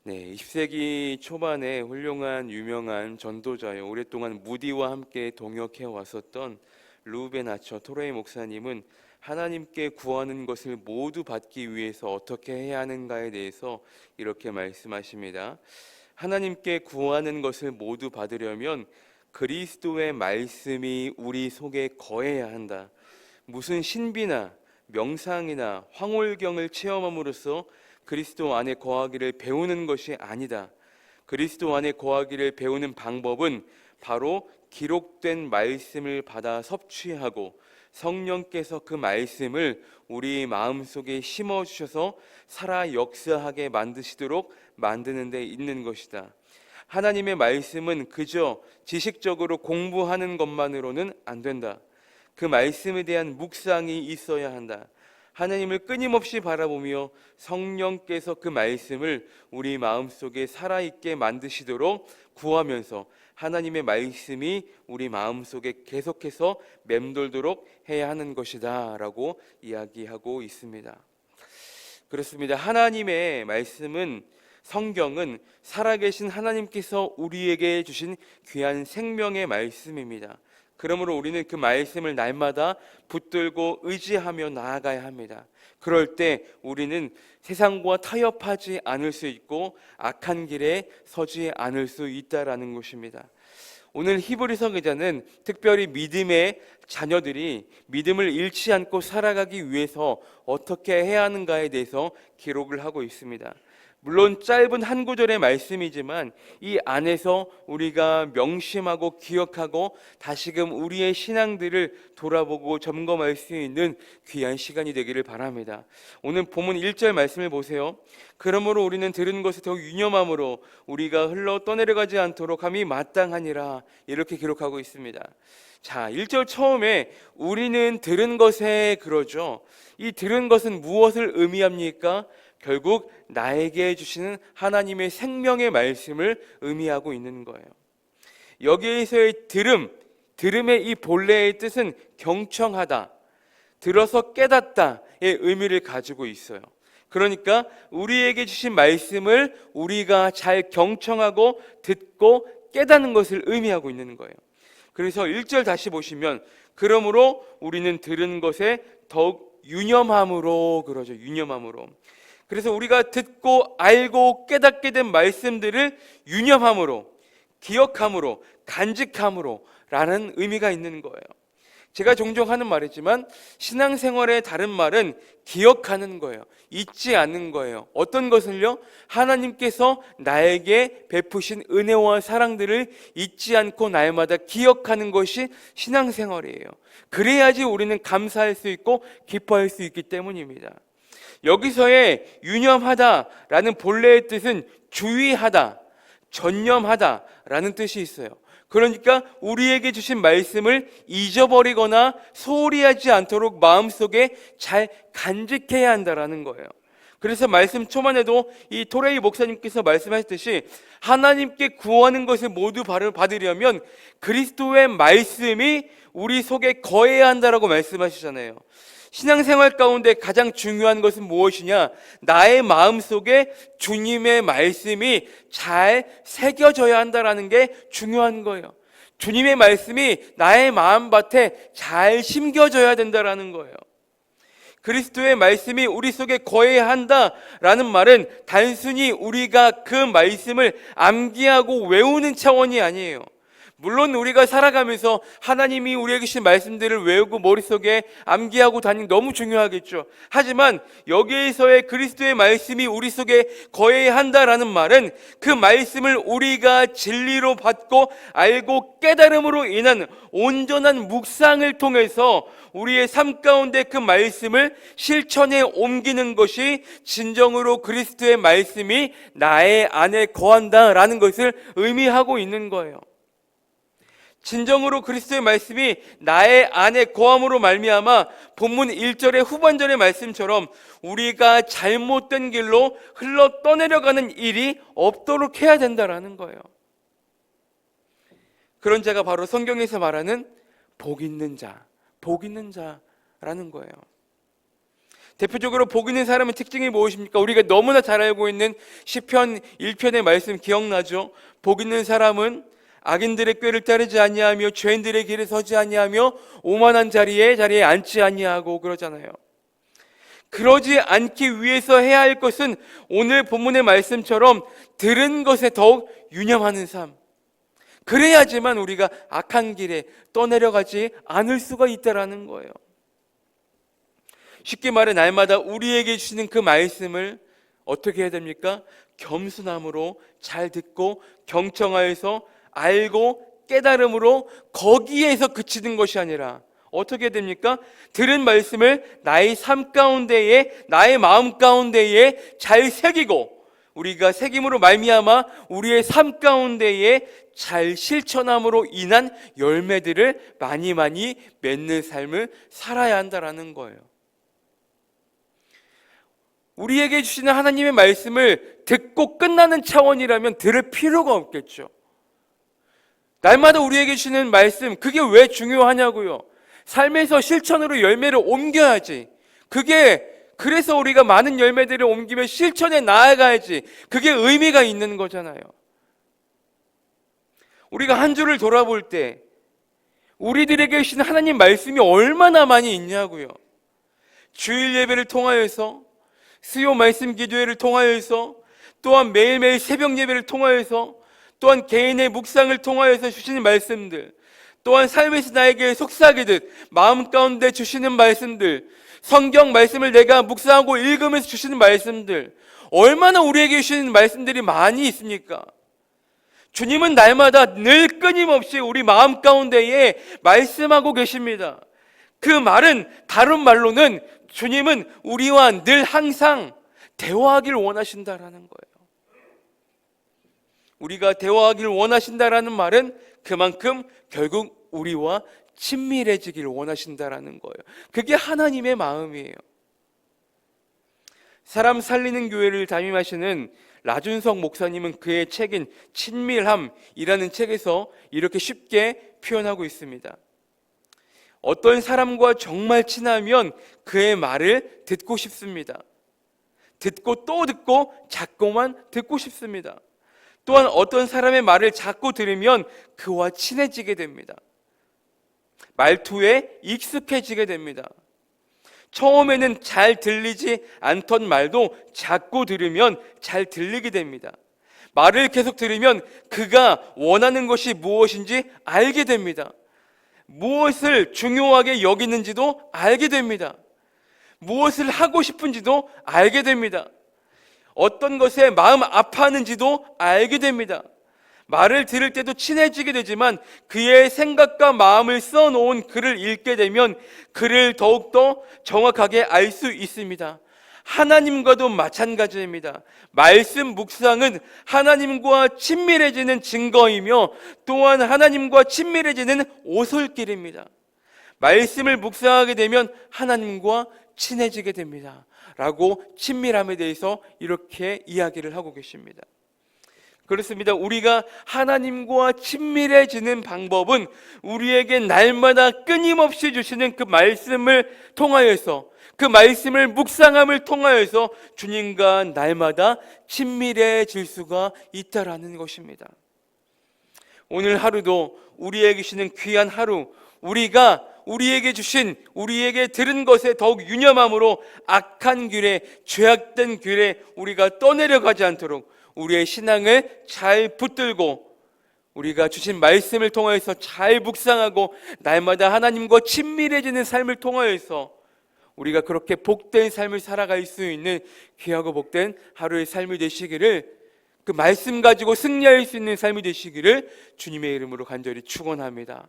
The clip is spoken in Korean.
네, 20세기 초반에 훌륭한 유명한 전도자요. 오랫동안 무디와 함께 동역해 왔었던 루벤 아처 토레이 목사님은 하나님께 구하는 것을 모두 받기 위해서 어떻게 해야 하는가에 대해서 이렇게 말씀하십니다. 하나님께 구하는 것을 모두 받으려면 그리스도의 말씀이 우리 속에 거해야 한다. 무슨 신비나 명상이나 황홀경을 체험함으로써 그리스도 안에 거하기를 배우는 것이 아니다. 그리스도 안에 거하기를 배우는 방법은 바로 기록된 말씀을 받아 섭취하고 성령께서 그 말씀을 우리 마음속에 심어주셔서 살아 역사하게 만드시도록 만드는 데 있는 것이다. 하나님의 말씀은 그저 지식적으로 공부하는 것만으로는 안 된다. 그 말씀에 대한 묵상이 있어야 한다. 하나님을 끊임없이 바라보며 성령께서 그 말씀을 우리 마음속에 살아있게 만드시도록 구하면서 하나님의 말씀이 우리 마음속에 계속해서 맴돌도록 해야 하는 것이다 라고 이야기하고 있습니다. 그렇습니다. 하나님의 말씀은, 성경은 살아계신 하나님께서 우리에게 주신 귀한 생명의 말씀입니다. 그러므로 우리는 그 말씀을 날마다 붙들고 의지하며 나아가야 합니다. 그럴 때 우리는 세상과 타협하지 않을 수 있고 악한 길에 서지 않을 수 있다라는 것입니다. 오늘 히브리서 기자는 특별히 믿음의 자녀들이 믿음을 잃지 않고 살아가기 위해서 어떻게 해야 하는가에 대해서 기록을 하고 있습니다. 물론 짧은 한 구절의 말씀이지만 이 안에서 우리가 명심하고 기억하고 다시금 우리의 신앙들을 돌아보고 점검할 수 있는 귀한 시간이 되기를 바랍니다. 오늘 본문 1절 말씀을 보세요. 그러므로 우리는 들은 것을 더욱 유념함으로 우리가 흘러 떠내려가지 않도록 함이 마땅하니라, 이렇게 기록하고 있습니다. 자, 1절 처음에 우리는 들은 것에 그러죠. 이 들은 것은 무엇을 의미합니까? 결국 나에게 주시는 하나님의 생명의 말씀을 의미하고 있는 거예요. 여기에서의 들음의 이 본래의 뜻은 경청하다, 들어서 깨닫다의 의미를 가지고 있어요. 그러니까 우리에게 주신 말씀을 우리가 잘 경청하고 듣고 깨닫는 것을 의미하고 있는 거예요. 그래서 1절 다시 보시면 그러므로 우리는 들은 것에 더욱 유념함으로, 그러죠. 유념함으로. 그래서 우리가 듣고 알고 깨닫게 된 말씀들을 유념함으로, 기억함으로, 간직함으로 라는 의미가 있는 거예요. 제가 종종 하는 말이지만 신앙생활의 다른 말은 기억하는 거예요. 잊지 않는 거예요. 어떤 것을요? 하나님께서 나에게 베푸신 은혜와 사랑들을 잊지 않고 날마다 기억하는 것이 신앙생활이에요. 그래야지 우리는 감사할 수 있고 기뻐할 수 있기 때문입니다. 여기서의 유념하다라는 본래의 뜻은 주의하다, 전념하다라는 뜻이 있어요. 그러니까 우리에게 주신 말씀을 잊어버리거나 소홀히 하지 않도록 마음속에 잘 간직해야 한다라는 거예요. 그래서 말씀 초반에도 이 토레이 목사님께서 말씀하셨듯이 하나님께 구하는 것을 모두 받으려면 그리스도의 말씀이 우리 속에 거해야 한다라고 말씀하시잖아요. 신앙생활 가운데 가장 중요한 것은 무엇이냐? 나의 마음속에 주님의 말씀이 잘 새겨져야 한다라는 게 중요한 거예요. 주님의 말씀이 나의 마음밭에 잘 심겨져야 된다라는 거예요. 그리스도의 말씀이 우리 속에 거해야 한다라는 말은 단순히 우리가 그 말씀을 암기하고 외우는 차원이 아니에요. 물론 우리가 살아가면서 하나님이 우리에게 주신 말씀들을 외우고 머릿속에 암기하고 다니는 게 너무 중요하겠죠. 하지만 여기에서의 그리스도의 말씀이 우리 속에 거해야 한다라는 말은 그 말씀을 우리가 진리로 받고 알고 깨달음으로 인한 온전한 묵상을 통해서 우리의 삶 가운데 그 말씀을 실천에 옮기는 것이 진정으로 그리스도의 말씀이 나의 안에 거한다라는 것을 의미하고 있는 거예요. 진정으로 그리스도의 말씀이 나의 안에 거함으로 말미암아 본문 1절의 후반절의 말씀처럼 우리가 잘못된 길로 흘러 떠내려가는 일이 없도록 해야 된다라는 거예요. 그런 자가 바로 성경에서 말하는 복 있는 자, 복 있는 자라는 거예요. 대표적으로 복 있는 사람의 특징이 무엇입니까? 우리가 너무나 잘 알고 있는 시편 1편의 말씀 기억나죠? 복 있는 사람은 악인들의 꾀를 따르지 아니하며 죄인들의 길에 서지 아니하며 오만한 자리에 앉지 아니하고 그러잖아요. 그러지 않기 위해서 해야 할 것은 오늘 본문의 말씀처럼 들은 것에 더욱 유념하는 삶. 그래야지만 우리가 악한 길에 떠내려가지 않을 수가 있다라는 거예요. 쉽게 말해 날마다 우리에게 주시는 그 말씀을 어떻게 해야 됩니까? 겸손함으로 잘 듣고 경청하여서 알고 깨달음으로 거기에서 그치는 것이 아니라 어떻게 됩니까? 들은 말씀을 나의 삶 가운데에, 나의 마음 가운데에 잘 새기고 우리가 새김으로 말미암아 우리의 삶 가운데에 잘 실천함으로 인한 열매들을 많이 맺는 삶을 살아야 한다라는 거예요. 우리에게 주시는 하나님의 말씀을 듣고 끝나는 차원이라면 들을 필요가 없겠죠. 날마다 우리에게 주시는 말씀, 그게 왜 중요하냐고요. 삶에서 실천으로 열매를 옮겨야지. 그래서 우리가 많은 열매들을 옮기며 실천에 나아가야지. 그게 의미가 있는 거잖아요. 우리가 한 주를 돌아볼 때 우리들에게 주신 하나님 말씀이 얼마나 많이 있냐고요. 주일 예배를 통하여서, 수요 말씀 기도회를 통하여서, 또한 매일매일 새벽 예배를 통하여서, 또한 개인의 묵상을 통하여서 주시는 말씀들, 또한 삶에서 나에게 속삭이듯 마음 가운데 주시는 말씀들, 성경 말씀을 내가 묵상하고 읽으면서 주시는 말씀들, 얼마나 우리에게 주시는 말씀들이 많이 있습니까? 주님은 날마다 늘 끊임없이 우리 마음 가운데에 말씀하고 계십니다. 그 말은, 다른 말로는 주님은 우리와 늘 항상 대화하기를 원하신다라는 거예요. 우리가 대화하기를 원하신다라는 말은 그만큼 결국 우리와 친밀해지기를 원하신다라는 거예요. 그게 하나님의 마음이에요. 사람 살리는 교회를 담임하시는 라준석 목사님은 그의 책인 친밀함이라는 책에서 이렇게 쉽게 표현하고 있습니다. 어떤 사람과 정말 친하면 그의 말을 듣고 싶습니다. 듣고 또 듣고 자꾸만 듣고 싶습니다. 또한 어떤 사람의 말을 자꾸 들으면 그와 친해지게 됩니다. 말투에 익숙해지게 됩니다. 처음에는 잘 들리지 않던 말도 자꾸 들으면 잘 들리게 됩니다. 말을 계속 들으면 그가 원하는 것이 무엇인지 알게 됩니다. 무엇을 중요하게 여기는지도 알게 됩니다. 무엇을 하고 싶은지도 알게 됩니다. 어떤 것에 마음 아파하는지도 알게 됩니다. 말을 들을 때도 친해지게 되지만 그의 생각과 마음을 써놓은 글을 읽게 되면 그를 더욱더 정확하게 알 수 있습니다. 하나님과도 마찬가지입니다. 말씀 묵상은 하나님과 친밀해지는 증거이며 또한 하나님과 친밀해지는 오솔길입니다. 말씀을 묵상하게 되면 하나님과 친해지게 됩니다. 라고 친밀함에 대해서 이렇게 이야기를 하고 계십니다. 그렇습니다. 우리가 하나님과 친밀해지는 방법은 우리에게 날마다 끊임없이 주시는 그 말씀을 통하여서, 그 말씀을 묵상함을 통하여서 주님과 날마다 친밀해질 수가 있다라는 것입니다. 오늘 하루도 우리에게 주시는 귀한 하루, 우리가 우리에게 주신, 우리에게 들은 것에 더욱 유념함으로 악한 길에, 죄악된 길에 우리가 떠내려가지 않도록 우리의 신앙을 잘 붙들고 우리가 주신 말씀을 통하여서 잘 묵상하고 날마다 하나님과 친밀해지는 삶을 통하여서 우리가 그렇게 복된 삶을 살아갈 수 있는 귀하고 복된 하루의 삶이 되시기를, 그 말씀 가지고 승리할 수 있는 삶이 되시기를 주님의 이름으로 간절히 축원합니다.